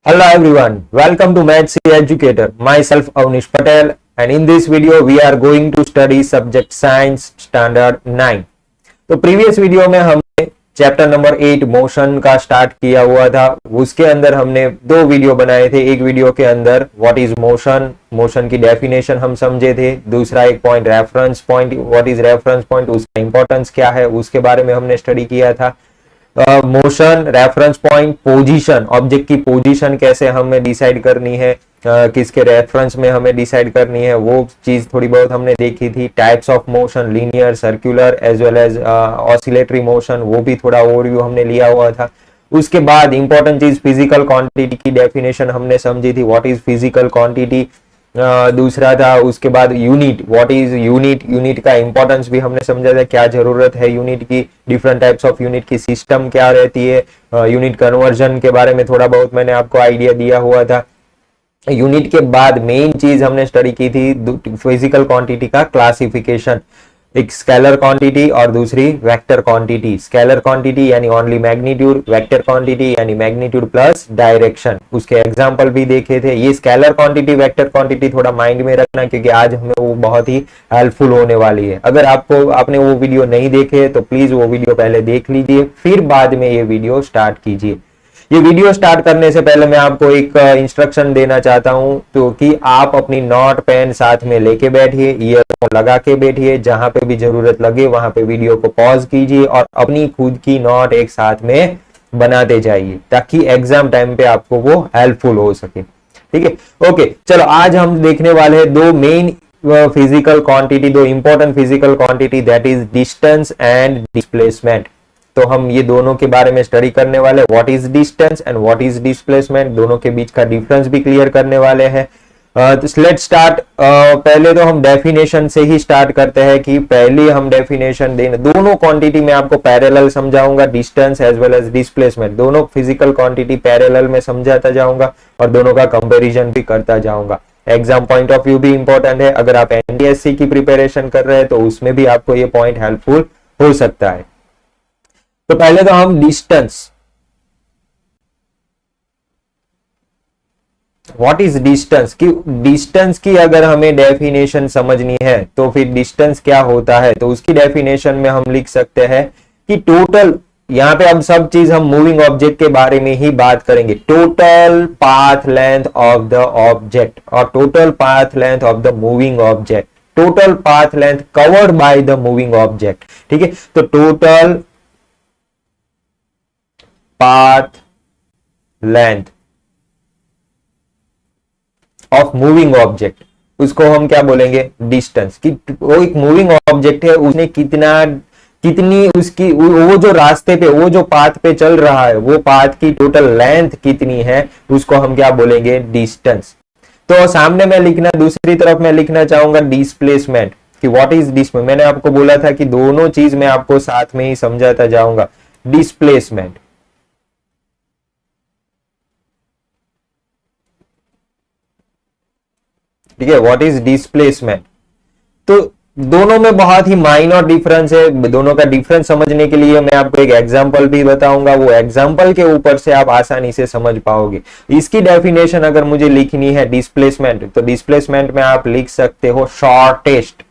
Hello everyone, welcome to Maths Educator. Myself Avnish Patel, and in this video we are going to study subject Science Standard 9. तो previous video में हमने chapter number 8 motion का start किया हुआ था। उसके अंदर हमने दो वीडियो बनाए थे। एक वीडियो के अंदर व्हाट इज मोशन, मोशन की डेफिनेशन हम समझे थे। दूसरा एक point reference point, what is reference point, उसका इंपॉर्टेंस क्या है, उसके बारे में हमने स्टडी किया था। Motion, reference point, position, object की पोजीशन कैसे हमें डिसाइड करनी है, किसके रेफरेंस में हमें डिसाइड करनी है, वो चीज थोड़ी बहुत हमने देखी थी। Types of motion, linear, circular as well as oscillatory motion, वो भी थोड़ा ओवरव्यू हमने लिया हुआ था। उसके बाद इंपॉर्टेंट चीज फिजिकल क्वांटिटी की डेफिनेशन हमने समझी थी, व्हाट इज फिजिकल क्वांटिटी। दूसरा था उसके बाद unit, what is unit, unit का इंपॉर्टेंस भी हमने समझा था, क्या जरूरत है यूनिट की, डिफरेंट टाइप्स ऑफ यूनिट की सिस्टम क्या रहती है, यूनिट कन्वर्जन के बारे में थोड़ा बहुत मैंने आपको आइडिया दिया हुआ था। यूनिट के बाद मेन चीज हमने स्टडी की थी फिजिकल क्वांटिटी का क्लासिफिकेशन, एक स्केलर क्वांटिटी और दूसरी वेक्टर क्वांटिटी। स्केलर क्वांटिटी यानी ओनली मैग्नीट्यूड, वेक्टर क्वांटिटी यानी मैग्नीट्यूड प्लस डायरेक्शन। उसके एग्जांपल भी देखे थे। ये स्केलर क्वांटिटी, वेक्टर क्वांटिटी थोड़ा माइंड में रखना, क्योंकि आज हमें वो बहुत ही हेल्पफुल होने वाली है। अगर आपने वो वीडियो नहीं देखे तो प्लीज वो वीडियो पहले देख लीजिए, फिर बाद में ये वीडियो स्टार्ट कीजिए। ये वीडियो स्टार्ट करने से पहले मैं आपको एक इंस्ट्रक्शन देना चाहता हूं, तो कि आप अपनी नोट पेन साथ में लेके बैठिए, ईयरफोन लगा के बैठिए, जहां पे भी जरूरत लगे वहां पे वीडियो को पॉज कीजिए और अपनी खुद की नोट एक साथ में बनाते जाइए, ताकि एग्जाम टाइम पे आपको वो हेल्पफुल हो सके। ठीक है, ओके, चलो आज हम देखने वाले हैं दो मेन फिजिकल क्वांटिटी, दो important physical quantity, that is distance and displacement. तो हम ये दोनों के बारे में स्टडी करने वाले, what is distance and what is displacement, दोनों के बीच का डिफरेंस भी क्लियर करने वाले हैं। Let's start. पहले तो हम डेफिनेशन से ही स्टार्ट करते हैं, कि पहले हम डेफिनेशन देने, दोनों क्वांटिटी में आपको पैरेलल समझाऊंगा, distance as well as displacement, दोनों फिजिकल क्वांटिटी पैरेलल में समझाता जाऊंगा और दोनों का कंपेरिजन भी करता जाऊंगा। एग्जाम पॉइंट ऑफ व्यू भी इंपॉर्टेंट है। अगर आप एनडीएससी की प्रिपरेशन कर रहे हैं तो उसमें भी आपको ये पॉइंट हेल्पफुल हो सकता है। तो पहले तो हम डिस्टेंस, व्हाट इज डिस्टेंस की, डिस्टेंस की अगर हमें डेफिनेशन समझनी है तो फिर डिस्टेंस क्या होता है, तो उसकी डेफिनेशन में हम लिख सकते हैं कि टोटल, यहां पे अब सब चीज हम मूविंग ऑब्जेक्ट के बारे में ही बात करेंगे, total path length of the object और total path length of the moving object, total path length covered by the moving object. ठीक है, तो total path length of moving object, उसको हम क्या बोलेंगे, डिस्टेंस। कि वो एक मूविंग ऑब्जेक्ट है, उसने कितनी उसकी वो जो रास्ते पे, वो जो पाथ पे चल रहा है, वो पाथ की टोटल लेंथ कितनी है, उसको हम क्या बोलेंगे, डिस्टेंस। तो सामने में लिखना, दूसरी तरफ मैं लिखना चाहूंगा डिस्प्लेसमेंट, कि व्हाट इज डिस्प्लेसमेंट। मैंने आपको बोला था कि दोनों चीज मैं आपको साथ में ही समझाता जाऊंगा। डिस्प्लेसमेंट, ठीक है, व्हाट इज डिस्प्लेसमेंट। तो दोनों में बहुत ही माइनर डिफरेंस है। दोनों का डिफरेंस समझने के लिए मैं आपको एक एग्जांपल भी बताऊंगा, वो एग्जांपल के ऊपर से आप आसानी से समझ पाओगे। इसकी डेफिनेशन अगर मुझे लिखनी है डिस्प्लेसमेंट, तो डिस्प्लेसमेंट में आप लिख सकते हो शॉर्टेस्ट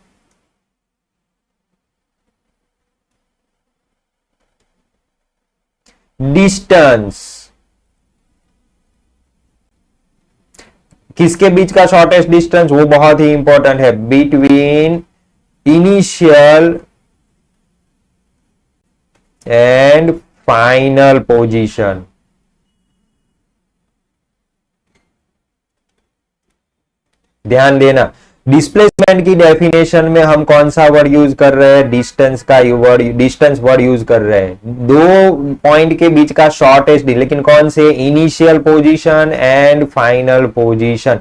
डिस्टेंस। किसके बीच का शॉर्टेस्ट डिस्टेंस, वो बहुत ही इंपॉर्टेंट है, between initial and final position. ध्यान देना, डिस्प्लेसमेंट की डेफिनेशन में हम कौन सा वर्ड यूज कर रहे हैं, डिस्टेंस का वर्ड, डिस्टेंस वर्ड यूज कर रहे हैं। दो पॉइंट के बीच का शॉर्टेस्ट, लेकिन कौन से, initial position and final position.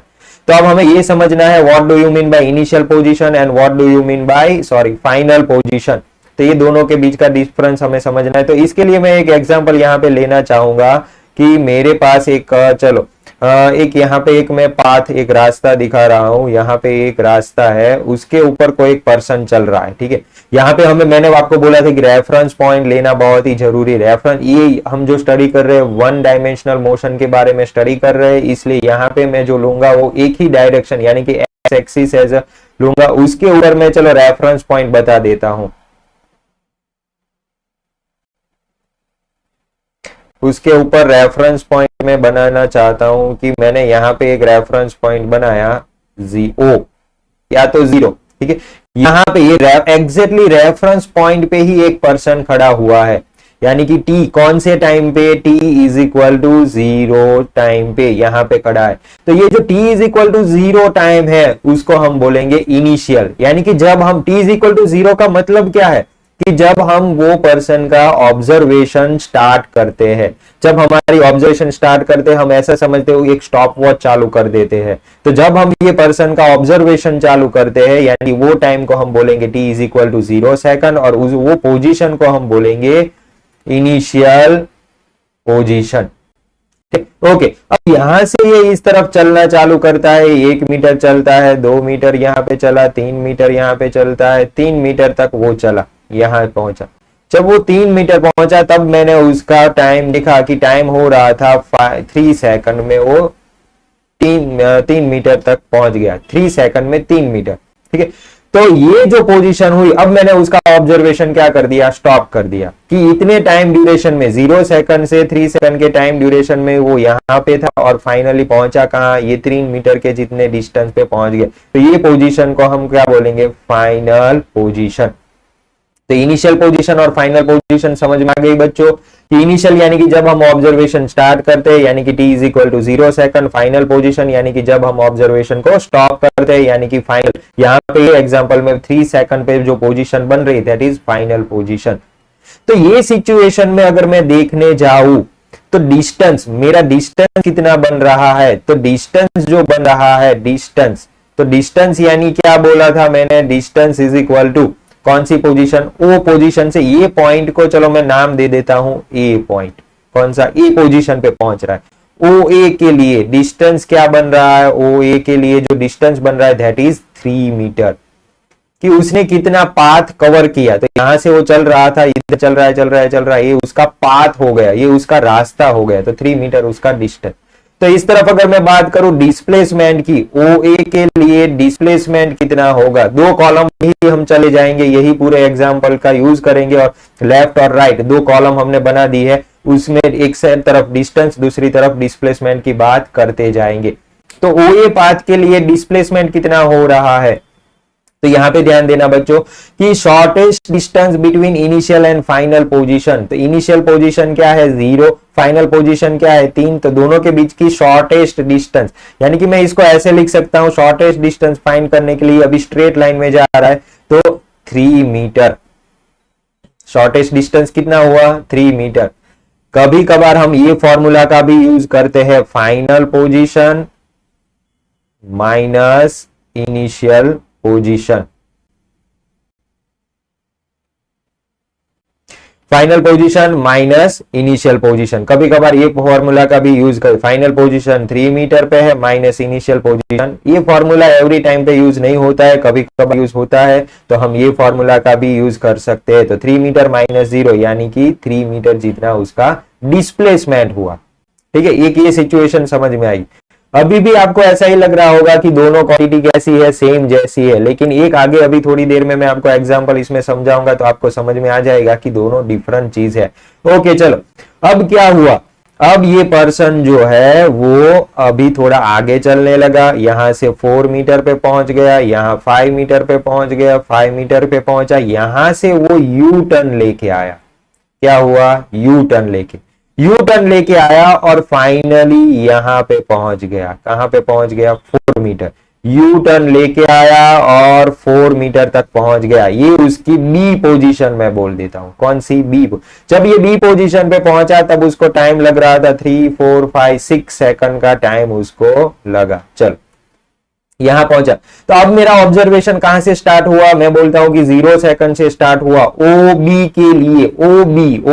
तो अब हमें ये समझना है what do you mean by initial position and what do you mean by final position. तो ये दोनों के बीच का डिफरेंस हमें समझना है। तो इसके लिए मैं एक एग्जांपल यहाँ पे लेना चाहूंगा, कि मेरे पास एक, चलो एक यहाँ पे एक मैं पाथ, एक रास्ता दिखा रहा हूं, यहाँ पे एक रास्ता है, उसके ऊपर कोई एक पर्सन चल रहा है। ठीक है, यहाँ पे मैंने आपको बोला था कि रेफरेंस पॉइंट लेना बहुत ही जरूरी। रेफरेंस, ये हम जो स्टडी कर रहे हैं वन डायमेंशनल मोशन के बारे में स्टडी कर रहे हैं, इसलिए यहाँ पे मैं जो लूंगा वो एक ही डायरेक्शन यानी कि एक्स एक्सिस एज लूंगा। उसके ऊपर मैं चलो रेफरेंस पॉइंट बता देता हूं। उसके ऊपर रेफरेंस पॉइंट में बनाना चाहता हूं कि मैंने यहाँ पे एक रेफरेंस पॉइंट बनाया O या तो 0, ठीक है। यहाँ पे ये एग्जैक्टली रेफरेंस पॉइंट पे ही एक पर्सन खड़ा हुआ है, यानी कि t कौन से टाइम पे, t is equal to 0 time पे यहाँ पे खड़ा है। तो ये जो t is equal to 0 time है उसको हम बोलेंगे इनिशियल, यानी कि जब हम t इज इक्वल टू 0 का मतलब क्या है कि जब हम वो पर्सन का ऑब्जर्वेशन स्टार्ट करते हैं। जब हमारी ऑब्जर्वेशन स्टार्ट करते हैं, हम ऐसा समझते हो एक स्टॉप वॉच चालू कर देते हैं। तो जब हम ये पर्सन का ऑब्जर्वेशन चालू करते हैं, यानी वो टाइम को हम बोलेंगे t is equal to 0 second, और वो पोजीशन को हम बोलेंगे इनिशियल पोजीशन। ओके, अब यहां से ये इस तरफ चलना चालू करता है, 1 मीटर चलता है, 2 मीटर यहाँ पे चला, 3 मीटर यहाँ पे चलता है, 3 मीटर तक वो चला, यहाँ पहुंचा। जब वो 3 मीटर पहुंचा तब मैंने उसका टाइम दिखा कि टाइम हो रहा था 3 सेकंड में, वो 3 मीटर तक पहुंच गया, 3 सेकंड में 3 मीटर, ठीक है। तो ये जो पोजीशन हुई, अब मैंने उसका ऑब्जर्वेशन क्या कर दिया, स्टॉप कर दिया कि इतने टाइम ड्यूरेशन में 0 सेकंड से 3 सेकंड के टाइम ड्यूरेशन में वो यहाँ पे था और फाइनली पहुंचा कहाँ, ये 3 मीटर के जितने डिस्टेंस पे पहुंच गया। तो ये पोजीशन को हम क्या बोलेंगे, फाइनल पोजीशन। तो इनिशियल पोजीशन और फाइनल पोजीशन समझ में आ गई बच्चों कि इनिशियल यानी कि जब हम ऑब्जर्वेशन स्टार्ट करते हैं यानी कि t is equal to 0 second, final position यानी कि जब हम ऑब्जर्वेशन को स्टॉप करते हैं यानी कि फाइनल। यहाँ पे एग्जांपल में 3 सेकंड पे जो पोजीशन बन रही दैट इज फाइनल पोजीशन। तो ये सिचुएशन में अगर मैं देखने जाऊं तो डिस्टेंस, मेरा डिस्टेंस कितना बन रहा है, तो डिस्टेंस जो बन रहा है डिस्टेंस, तो डिस्टेंस यानी क्या बोला था मैंने, डिस्टेंस इज इक्वल टू कौन सी पोजीशन, ओ पोजीशन से ये पॉइंट को चलो मैं नाम दे देता हूं ए पॉइंट, कौन सा, ए पोजीशन पे पहुंच रहा है। ओ ए के लिए डिस्टेंस क्या बन रहा है, ओ ए के लिए जो डिस्टेंस बन रहा है दैट इज 3 मीटर, कि उसने कितना पाथ कवर किया। तो यहां से वो चल रहा था, इधर चल रहा है, ये उसका पाथ हो गया, ये उसका रास्ता हो गया, तो 3 मीटर उसका डिस्टेंस। तो इस तरफ अगर मैं बात करूं डिस्प्लेसमेंट की, ओ ए के लिए डिस्प्लेसमेंट कितना होगा, 2 कॉलम ही हम चले जाएंगे, यही पूरे एग्जांपल का यूज करेंगे और लेफ्ट और राइट 2 कॉलम हमने बना दी है, उसमें एक तरफ डिस्टेंस दूसरी तरफ डिस्प्लेसमेंट की बात करते जाएंगे। तो ओ ए पाथ के लिए डिस्प्लेसमेंट कितना हो रहा है, तो यहां पे ध्यान देना बच्चों कि shortest distance between initial and final position, तो इनिशियल पोजीशन क्या है 0, फाइनल पोजीशन क्या है 3, तो दोनों के बीच की शॉर्टेस्ट डिस्टेंस, यानी कि मैं इसको ऐसे लिख सकता हूं, शॉर्टेस्ट डिस्टेंस फाइंड करने के लिए अभी स्ट्रेट लाइन में जा रहा है तो 3 मीटर, शॉर्टेस्ट डिस्टेंस कितना हुआ 3 मीटर। कभी कभार हम ये फॉर्मूला का भी यूज करते हैं, final position minus initial position, final position minus initial position, कभी कभार ये फॉर्मूला का भी यूज कर, फाइनल पोजीशन 3 मीटर पे है माइनस इनिशियल पोजीशन। ये फॉर्मूला एवरी टाइम पे यूज नहीं होता है, कभी कभार यूज होता है, तो हम ये फॉर्मूला का भी यूज कर सकते हैं। तो 3 मीटर माइनस 0 यानी कि 3 मीटर जितना उसका डिस्प्लेसमेंट हुआ, ठीक है। एक ये सिचुएशन समझ में आई। अभी भी आपको ऐसा ही लग रहा होगा कि दोनों क्वांटिटी कैसी है, सेम जैसी है, लेकिन एक आगे अभी थोड़ी देर में मैं आपको एग्जांपल इसमें समझाऊंगा तो आपको समझ में आ जाएगा कि दोनों डिफरेंट चीज है। ओके चलो, अब क्या हुआ, अब ये पर्सन जो है वो अभी थोड़ा आगे चलने लगा, यहां से 4 मीटर पे पहुंच गया, यहां 5 मीटर पे पहुंच गया, 5 मीटर पे पहुंचा, यहां से वो यू टर्न लेके आया, क्या हुआ यू टर्न लेके आया और फाइनली यहां पे पहुंच गया, कहां पे पहुंच गया 4 मीटर, यू टर्न लेके आया और 4 मीटर तक पहुंच गया। ये उसकी बी पोजीशन में बोल देता हूं, कौन सी बी। जब ये बी पोजीशन पे पहुंचा तब उसको टाइम लग रहा था 3 4 5 6 सेकंड का टाइम उसको लगा। चल यहां पहुंचा, तो अब मेरा ऑब्जर्वेशन कहां से स्टार्ट हुआ, मैं बोलता हूं कि 0 सेकंड से स्टार्ट हुआ ओ बी के लिए, ओ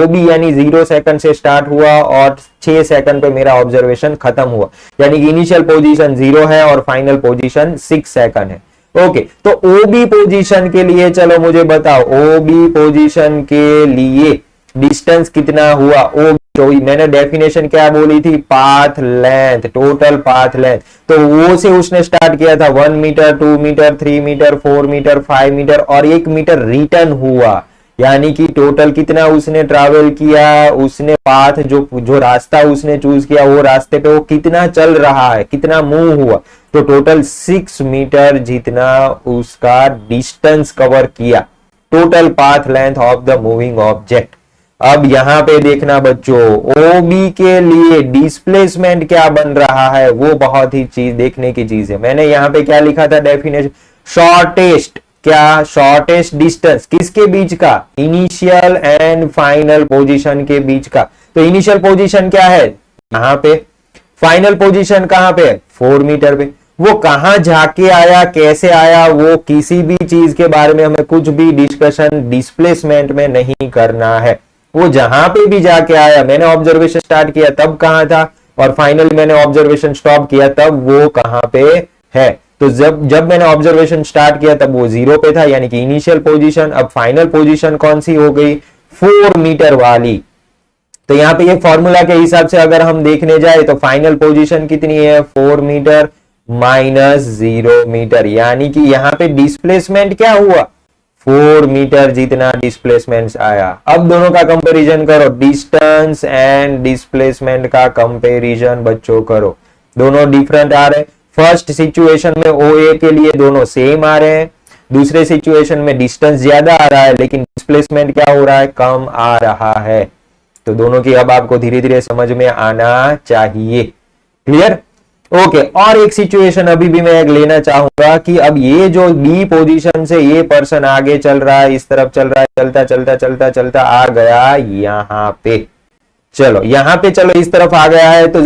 बी यानी 0 सेकंड से स्टार्ट हुआ और 6 सेकंड पे मेरा ऑब्जर्वेशन खत्म हुआ, यानी कि इनिशियल पोजीशन 0 है और फाइनल पोजीशन 6 सेकंड है। ओके, तो ओबी पोजीशन के लिए चलो मुझे बताओ, ओबी पोजीशन के लिए डिस्टेंस कितना हुआ? ओ तो मैंने डेफिनेशन क्या बोली थी? Path length, total path length. तो वो से उसने स्टार्ट किया था 1 metre, 2 metre, 3 metre, 4 metre, 5 metre और 1 मीटर रिटर्न हुआ, यानी कि टोटल कितना उसने ट्रैवल किया, उसने पाथ जो रास्ता उसने चूज किया वो रास्ते पे वो कितना चल रहा है, कितना मूव हुआ, तो टोटल 6 मीटर जितना उसका डिस्टेंस कवर किया, total path length of the moving object. अब यहां पे देखना बच्चों, ओबी के लिए डिस्प्लेसमेंट क्या बन रहा है, वो बहुत ही चीज देखने की चीज है। मैंने यहां पे क्या लिखा था डेफिनेशन? शॉर्टेस्ट, क्या? शॉर्टेस्ट डिस्टेंस किसके बीच का? इनिशियल एंड फाइनल पोजीशन के बीच का। तो इनिशियल पोजीशन क्या है? यहां पे। फाइनल पोजीशन कहां पे? 4 मीटर पे। वो कहां जाके आया, कैसे आया, वो किसी भी चीज के बारे में हमें कुछ भी डिस्कशन डिस्प्लेसमेंट में नहीं करना है। वो जहां पे भी जाके आया, मैंने ऑब्जर्वेशन स्टार्ट किया तब कहां था, और फाइनली मैंने ऑब्जर्वेशन स्टॉप किया तब वो कहां पे है। तो जब मैंने ऑब्जर्वेशन स्टार्ट किया तब वो 0 पे था, यानी कि इनिशियल पोजीशन। अब फाइनल पोजीशन कौन सी हो गई? 4 मीटर वाली। तो यहां पे ये फॉर्मूला के हिसाब से अगर हम देखने जाए तो फाइनल पोजीशन कितनी है? 4 मीटर माइनस 0 मीटर, यानी कि यहां पे डिस्प्लेसमेंट क्या हुआ? 4 मीटर जितना डिस्प्लेसमेंट आया। अब दोनों का कंपैरिजन करो, डिस्टेंस एंड डिस्प्लेसमेंट का कंपैरिजन बच्चों करो, दोनों डिफरेंट आ रहे हैं। फर्स्ट सिचुएशन में OA के लिए दोनों सेम आ रहे हैं, दूसरे सिचुएशन में डिस्टेंस ज्यादा आ रहा है लेकिन डिस्प्लेसमेंट क्या हो रहा है? कम आ रहा है। तो दोनों की अब आपको धीरे धीरे समझ में आना चाहिए। क्लियर? ओके, और एक सिचुएशन अभी भी मैं एक लेना चाहूंगा कि अब ये जो बी पोजीशन से ये पर्सन आगे चल रहा है, इस तरफ चल रहा है, चलता चलता चलता चलता आ गया यहां पे। चलो यहां पे, चलो इस तरफ आ गया है, तो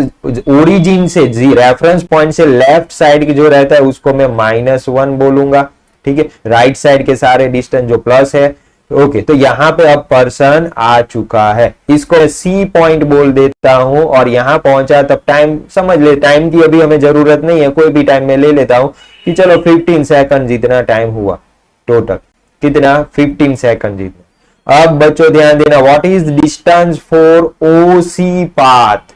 ओरिजिन से रेफरेंस पॉइंट से लेफ्ट साइड की जो रहता है उसको मैं -1 बोलूंगा। ठीक है, राइट साइड के सारे डिस्टेंस जो प्लस है। ओके, तो यहां पे अब पर्सन आ चुका है, इसको सी पॉइंट बोल देता हूं, और यहां पहुंचा तब टाइम समझ ले, टाइम की अभी हमें जरूरत नहीं है, कोई भी टाइम में ले लेता हूं कि चलो 15 सेकंड जितना टाइम हुआ टोटल, कितना? 15 सेकंड जितना। अब बच्चों ध्यान देना, what is distance for OC path?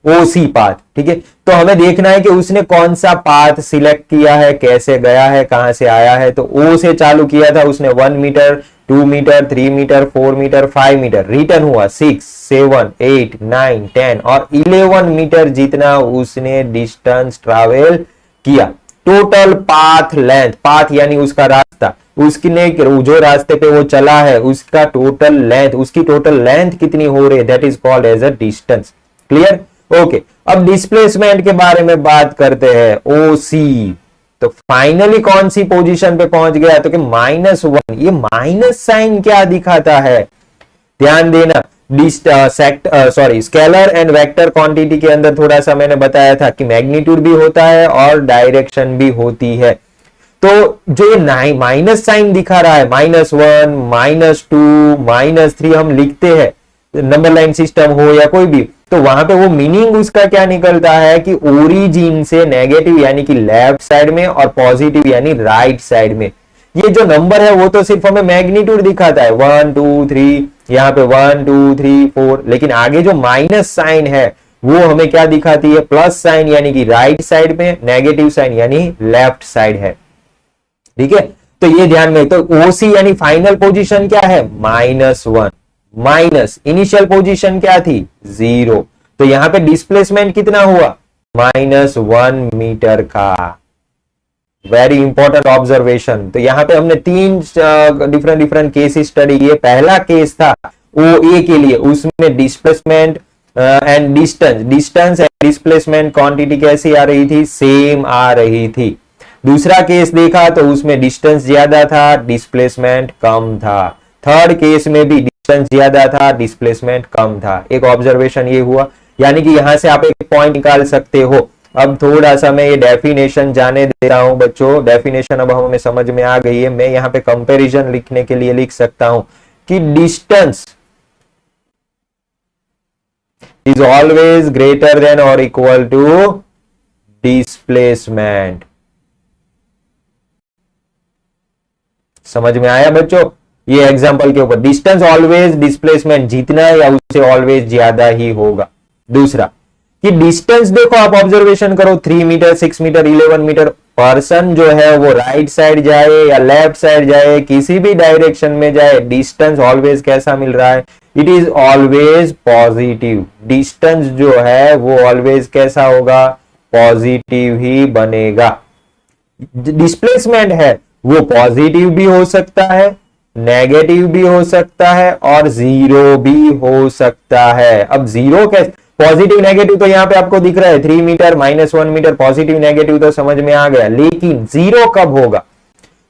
OC path, ठीक है। तो हमें देखना है कि उसने कौन सा पाथ सिलेक्ट किया है, कैसे गया है, कहां से आया है। तो ओ से चालू किया था उसने, 1 metre, 2 metre, 3 metre, 4 metre, 5 metre, return हुआ 6, 7, 8, 9, 10 और 11 मीटर जितना उसने डिस्टेंस ट्रैवल किया। टोटल पाथ लेंथ, पाथ यानी उसका रास्ता, उसने जो रास्ते पे वो चला है उसका टोटल लेंथ, उसकी टोटल लेंथ कितनी हो रही है, that is called as a distance. Clear? Okay, अब डिस्प्लेसमेंट के बारे में बात करते हैं, ओसी। तो फाइनली कौन सी पोजीशन पे पहुंच गया? तो कि -1। ये माइनस साइन क्या दिखाता है? ध्यान देना, स्केलर एंड वेक्टर क्वांटिटी के अंदर थोड़ा सा मैंने बताया था कि मैग्नीट्यूड भी होता है और डायरेक्शन भी होती है। तो जो ये माइनस साइन दिखा रहा है, -1, -2, -3 हम लिखते हैं, नंबर लाइन सिस्टम हो या कोई भी, तो वहां पे वो मीनिंग उसका क्या निकलता है कि ओरिजिन से नेगेटिव यानी कि लेफ्ट साइड में और पॉजिटिव यानी राइट साइड में। ये जो नंबर है वो तो सिर्फ हमें मैग्नीट्यूड दिखाता है, 1 2 3, यहाँ पे 1 2 3 4, लेकिन आगे जो माइनस साइन है वो हमें क्या दिखाती है? प्लस साइन यानी कि राइट साइड में, नेगेटिव साइन यानी लेफ्ट साइड है। ठीक है, तो ये ध्यान में। तो ओसी यानी फाइनल पोजीशन क्या है? -1, माइनस इनिशियल पोजीशन क्या थी? 0। तो यहां पे डिस्प्लेसमेंट कितना हुआ? -1 मीटर का। Very important observation. तो यहां पे हमने 3 डिफरेंट केस स्टडी। ये पहला केस था OA के लिए, उसमें displacement and distance and displacement quantity कैसी आ रही थी? सेम आ रही थी। दूसरा केस देखा तो उसमें डिस्टेंस ज्यादा था, डिस्प्लेसमेंट कम था। थर्ड केस में भी डिस्टेंस ज्यादा था, डिस्प्लेसमेंट कम था। एक ऑब्जर्वेशन ये हुआ, यानी कि यहां से आप एक पॉइंट निकाल सकते हो। अब थोड़ा सा मैं ये डेफिनेशन जाने देता हूं बच्चों, डेफिनेशन अब हमें समझ में आ गई है। मैं यहां पे कंपैरिजन लिखने के लिए लिख सकता हूं कि distance is always greater than और इक्वल टू डिस्प्लेसमेंट। समझ में आया बच्चों? ये एग्जांपल के ऊपर डिस्टेंस ऑलवेज डिस्प्लेसमेंट जितना या उससे ऑलवेज ज्यादा ही होगा। दूसरा कि डिस्टेंस देखो, आप ऑब्जर्वेशन करो 3 मीटर, 6 मीटर, 11 मीटर, पर्सन जो है वो राइट साइड जाए या लेफ्ट साइड जाए, किसी भी डायरेक्शन में जाए, डिस्टेंस ऑलवेज कैसा मिल रहा है? It is always positive. Distance जो है वो ऑलवेज कैसा होगा? पॉजिटिव ही बनेगा। डिस्प्लेसमेंट है वो पॉजिटिव भी हो सकता है, नेगेटिव भी हो सकता है और जीरो भी हो सकता है। अब जीरो कैसे? पॉजिटिव नेगेटिव तो यहां पे आपको दिख रहा है 3 मीटर, -1 मीटर, पॉजिटिव नेगेटिव तो समझ में आ गया, लेकिन जीरो कब होगा?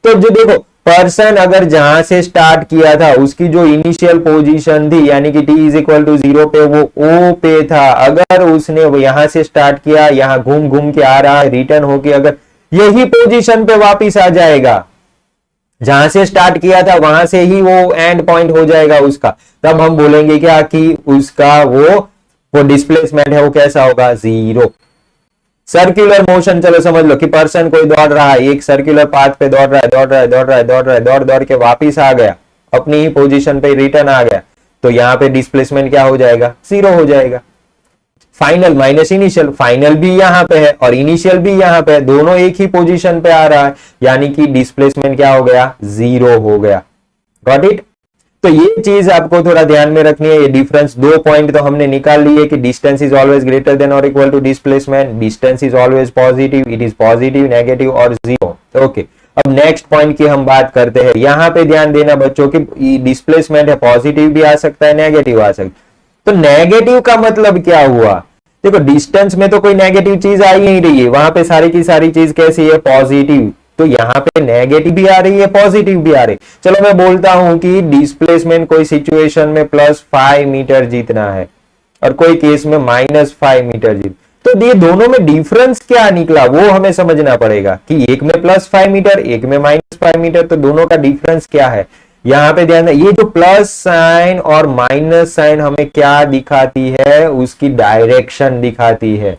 तो जो देखो पर्सन अगर जहां से स्टार्ट किया था उसकी जो इनिशियल पोजीशन थी यानी कि t इज इक्वल टू 0 पे वो O पे था, अगर उसने वो यहां से स्टार्ट किया, यहां घूम घूम के आ रहा है, रिटर्न होके अगर यही पोजीशन पे वापिस आ जाएगा, जहां से स्टार्ट किया था वहां से ही वो एंड पॉइंट हो जाएगा उसका, तब हम बोलेंगे क्या कि उसका वो डिस्प्लेसमेंट है वो कैसा होगा? जीरो। सर्कुलर मोशन, चलो समझ लो कि पर्सन कोई दौड़ रहा है, एक सर्कुलर पाथ पे दौड़ रहा है, दौड़ के वापिस आ गया, अपनी ही पोजीशन पे रिटर्न आ गया, तो यहां पे डिस्प्लेसमेंट क्या हो जाएगा? जीरो हो जाएगा। फाइनल माइनस इनिशियल, फाइनल भी यहां पे है और इनिशियल भी यहां पे है, दोनों एक ही पोजीशन पे आ रहा है, यानी कि डिस्प्लेसमेंट क्या हो गया? जीरो हो गया। Got it? तो ये चीज आपको थोड़ा ध्यान में रखनी है। ये डिफरेंस, 2 पॉइंट तो हमने निकाल लिए कि distance is always greater than और equal to displacement, distance is always positive, it is positive, negative और जीरो। ओके, अब नेक्स्ट पॉइंट की हम बात करते हैं। यहां पे ध्यान देना बच्चों कि डिस्प्लेसमेंट है, पॉजिटिव भी आ सकता है, नेगेटिव आ सकता है। तो नेगेटिव का मतलब क्या हुआ? देखो डिस्टेंस में तो कोई नेगेटिव चीज आ ही नहीं रही है, वहां पे सारी की सारी चीज कैसी है? पॉजिटिव। तो यहां पे नेगेटिव भी आ रही है, पॉजिटिव भी आ रही है। चलो मैं बोलता हूं कि डिस्प्लेसमेंट कोई सिचुएशन में +5 मीटर जितना है और कोई केस में -5 मीटर जितना, तो ये दोनों में डिफरेंस क्या निकला वो हमें समझना पड़ेगा कि एक में +5 मीटर, एक में -5 मीटर, तो दोनों का डिफरेंस क्या है? यहां पे ध्यान, ये जो प्लस साइन और माइनस साइन हमें क्या दिखाती है? उसकी डायरेक्शन दिखाती है।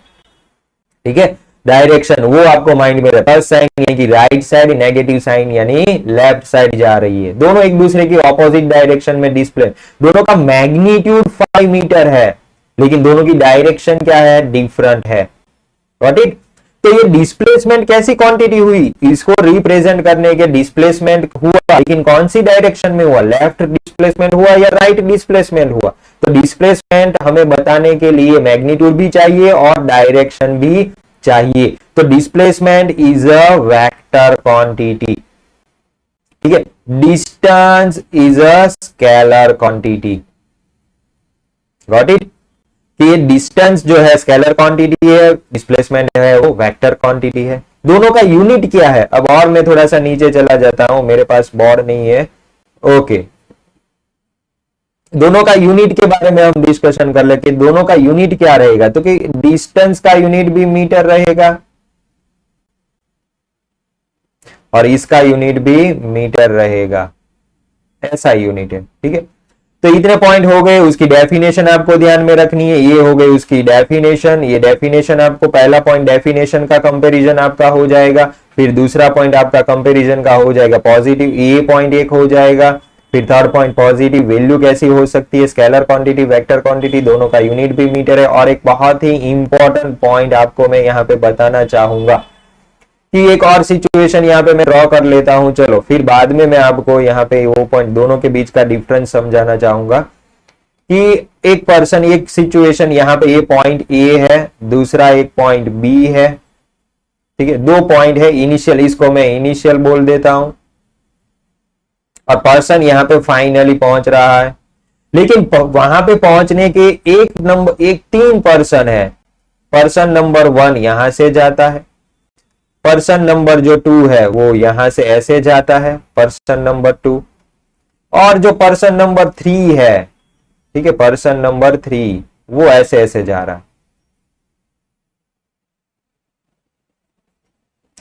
ठीक है, डायरेक्शन वो आपको माइंड में रहता है। प्लस साइन यानी कि राइट साइड, नेगेटिव साइन यानी लेफ्ट साइड जा रही है, दोनों एक दूसरे की ऑपोजिट डायरेक्शन में डिस्प्ले। दोनों का मैग्नीट्यूड 5 मीटर है लेकिन दोनों की डायरेक्शन क्या है? डिफरेंट है। Got it? तो ये डिस्प्लेसमेंट कैसी क्वांटिटी हुई? इसको रिप्रेजेंट करने के डिस्प्लेसमेंट हुआ, लेकिन कौन सी डायरेक्शन में हुआ? लेफ्ट डिस्प्लेसमेंट हुआ या राइट डिस्प्लेसमेंट हुआ? तो डिस्प्लेसमेंट हमें बताने के लिए मैग्नीट्यूड भी चाहिए और डायरेक्शन भी चाहिए। तो displacement is a vector quantity. ठीक है, distance is a scalar quantity. Got it? कि डिस्टेंस जो है स्केलर क्वांटिटी है, डिस्प्लेसमेंट है वो वेक्टर क्वांटिटी है। दोनों का यूनिट क्या है? अब और मैं थोड़ा सा नीचे चला जाता हूं, मेरे पास बोर्ड नहीं है। ओके, दोनों का यूनिट के बारे में हम डिस्कशन कर लेते। दोनों का यूनिट क्या रहेगा? तो कि डिस्टेंस का यूनिट भी मीटर रहेगा और इसका यूनिट भी मीटर रहेगा, ऐसा यूनिट है। ठीक है, तो इतने पॉइंट हो गए। उसकी डेफिनेशन आपको ध्यान में रखनी है, ये हो गई उसकी डेफिनेशन। ये डेफिनेशन आपको, पहला पॉइंट डेफिनेशन का कंपैरिजन आपका हो जाएगा, फिर दूसरा पॉइंट आपका कंपैरिजन का हो जाएगा पॉजिटिव, ये पॉइंट एक हो जाएगा, फिर थर्ड पॉइंट पॉजिटिव वैल्यू कैसी हो सकती है? स्केलर क्वांटिटी, वेक्टर क्वांटिटी, दोनों का यूनिट भी मीटर है। और एक बहुत ही इंपॉर्टेंट पॉइंट आपको मैं यहाँ पे बताना चाहूंगा कि एक और सिचुएशन यहाँ पे मैं ड्रॉ कर लेता हूं, चलो फिर बाद में मैं आपको यहाँ पे वो पॉइंट दोनों के बीच का डिफरेंस समझाना चाहूंगा कि एक पर्सन, एक सिचुएशन, यहाँ पे ये पॉइंट ए है, दूसरा एक पॉइंट बी है। ठीक है, 2 पॉइंट है इनिशियल, इसको मैं इनिशियल बोल देता हूं और पर्सन यहाँ पे फाइनली पहुंच रहा है। लेकिन वहां पे पहुंचने के एक 3 पर्सन है। पर्सन नंबर 1 यहां से जाता है, पर्सन नंबर जो 2 है वो यहां से ऐसे जाता है, पर्सन नंबर 2, और जो पर्सन नंबर 3 है, ठीक है, पर्सन नंबर 3 वो ऐसे ऐसे जा रहा है।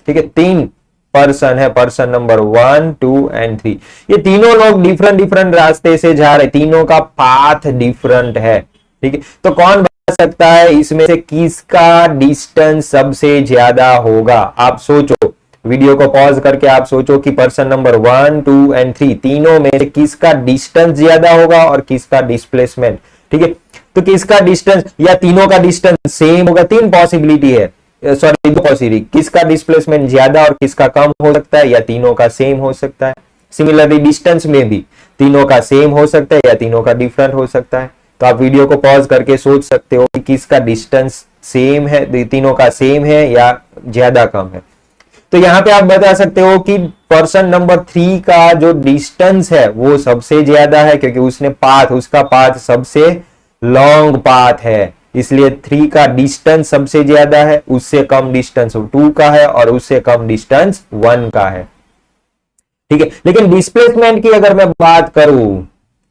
ठीक है, 3 पर्सन है, पर्सन नंबर 1, 2 एंड 3। ये तीनों लोग डिफरेंट डिफरेंट रास्ते से जा रहे, तीनों का पाथ डिफरेंट है। ठीक है, तो कौन बता सकता है इसमें से किसका डिस्टेंस सबसे ज्यादा होगा? आप सोचो, वीडियो को पॉज करके आप सोचो कि पर्सन नंबर 1, 2 एंड 3 तीनों में से किसका डिस्टेंस ज्यादा होगा और किसका डिस्प्लेसमेंट। ठीक है, तो किसका डिस्टेंस या तीनों का डिस्टेंस सेम होगा। तीन पॉसिबिलिटी है, सॉरी दो पॉसिबिलिटी, किसका डिस्प्लेसमेंट ज्यादा और किसका कम हो सकता है, या तीनों का सेम हो सकता है। सिमिलरली डिस्टेंस में भी तीनों का सेम हो सकता है या तीनों का डिफरेंट हो सकता है। तो आप वीडियो को पॉज करके सोच सकते हो कि किसका डिस्टेंस सेम है, तीनों का सेम है या ज्यादा कम है। तो यहां पे आप बता सकते हो कि पर्सन नंबर 3 का जो डिस्टेंस है वो सबसे ज्यादा है, क्योंकि उसका पाथ सबसे लॉन्ग पाथ है, इसलिए 3 का डिस्टेंस सबसे ज्यादा है। उससे कम डिस्टेंस 2 का है और उससे कम डिस्टेंस 1 का है। ठीक है, लेकिन डिस्प्लेसमेंट की अगर मैं बात करूं,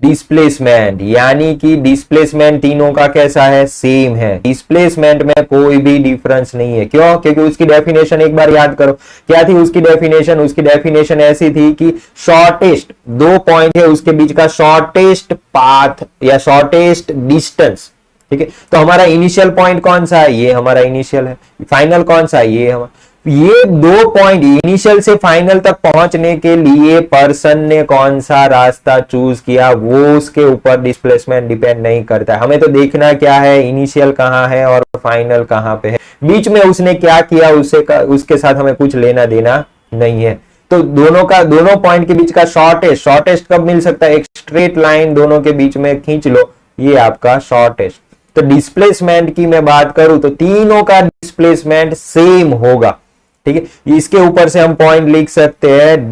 डिस्प्लेसमेंट यानी कि डिस्प्लेसमेंट तीनों का कैसा है, सेम है। डिस्प्लेसमेंट में कोई भी डिफरेंस नहीं है। क्यों? क्योंकि उसकी डेफिनेशन एक बार याद करो, क्या थी उसकी डेफिनेशन। उसकी डेफिनेशन ऐसी थी कि शॉर्टेस्ट, दो पॉइंट है उसके बीच का शॉर्टेस्ट पाथ या शॉर्टेस्ट डिस्टेंस। ठीक है, तो हमारा इनिशियल पॉइंट कौन सा है, ये हमारा इनिशियल है। फाइनल कौन सा है, ये हमारा। ये दो पॉइंट इनिशियल से फाइनल तक पहुंचने के लिए पर्सन ने कौन सा रास्ता चूज किया, वो उसके ऊपर डिस्प्लेसमेंट डिपेंड नहीं करता है। हमें तो देखना क्या है, इनिशियल कहां है और फाइनल कहां पे है, बीच में उसने क्या किया उसके साथ हमें कुछ लेना देना नहीं है। तो दोनों पॉइंट के बीच का शॉर्टेस्ट कब मिल सकता है, एक स्ट्रेट लाइन दोनों के बीच में खींच लो, ये आपका शॉर्टेस्ट। तो डिस्प्लेसमेंट की मैं बात करूं तो तीनों का डिस्प्लेसमेंट सेम होगा। ठीक है, इसके ऊपर से हम पॉइंट लिख सकते हैं,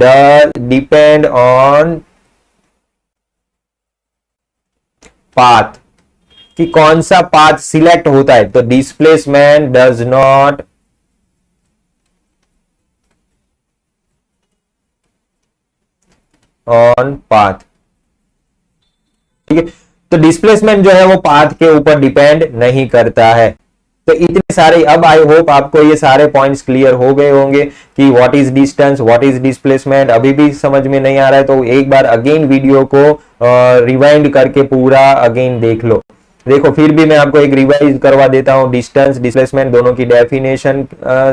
डिपेंड ऑन पाथ, कि कौन सा पाथ सिलेक्ट होता है। तो displacement does not on path. ठीक है, तो डिस्प्लेसमेंट जो है वो पाथ के ऊपर डिपेंड नहीं करता है। तो इतने सारे, अब आई होप आपको ये सारे पॉइंट्स क्लियर हो गए होंगे कि what is distance, what is displacement. अभी भी समझ में नहीं आ रहा है तो एक बार अगेन वीडियो को रिवाइंड करके पूरा अगेन देख लो। देखो फिर भी मैं आपको एक रिवाइज करवा देता हूँ। डिस्टेंस, डिस्प्लेसमेंट दोनों की डेफिनेशन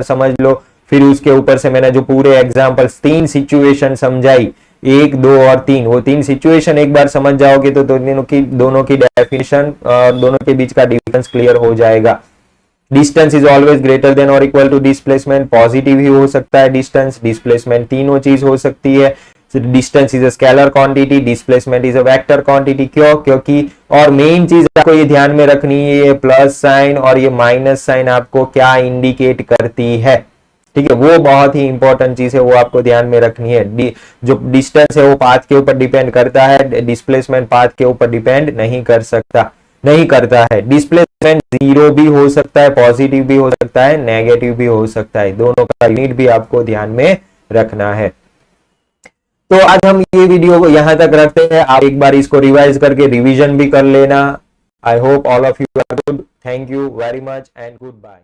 समझ लो, फिर उसके ऊपर से मैंने जो पूरे एग्जाम्पल्स 3 सिचुएशन समझाई, 1, 2 और 3, वो 3 सिचुएशन एक बार समझ जाओगे तो दोनों की डेफिनेशन, दोनों के बीच का डिफरेंस क्लियर हो जाएगा। Distance is always greater than और इक्वल टू डिस्प्लेसमेंट, पॉजिटिव ही हो सकता है डिस्टेंस, डिस्प्लेसमेंट तीनों चीज हो सकती है। Distance is a scalar quantity, displacement is a vector quantity. क्यों? क्योंकि, और मेन चीज आपको ये ध्यान में रखनी है, ये प्लस साइन और ये माइनस साइन आपको क्या इंडिकेट करती है। ठीक है, वो बहुत ही इंपॉर्टेंट चीज है, वो आपको ध्यान में रखनी है। जो डिस्टेंस है वो पाथ के ऊपर डिपेंड करता है, डिस्प्लेसमेंट पाथ के ऊपर डिपेंड नहीं करता है। डिस्प्लेसमेंट 0 भी हो सकता है, पॉजिटिव भी हो सकता है, नेगेटिव भी हो सकता है, दोनों का यूनिट भी आपको ध्यान में रखना है। तो आज हम ये वीडियो को यहां तक रखते हैं। आप एक बार इसको रिवाइज करके रिवीजन भी कर लेना। I hope all of you are good. Thank you very much and good bye.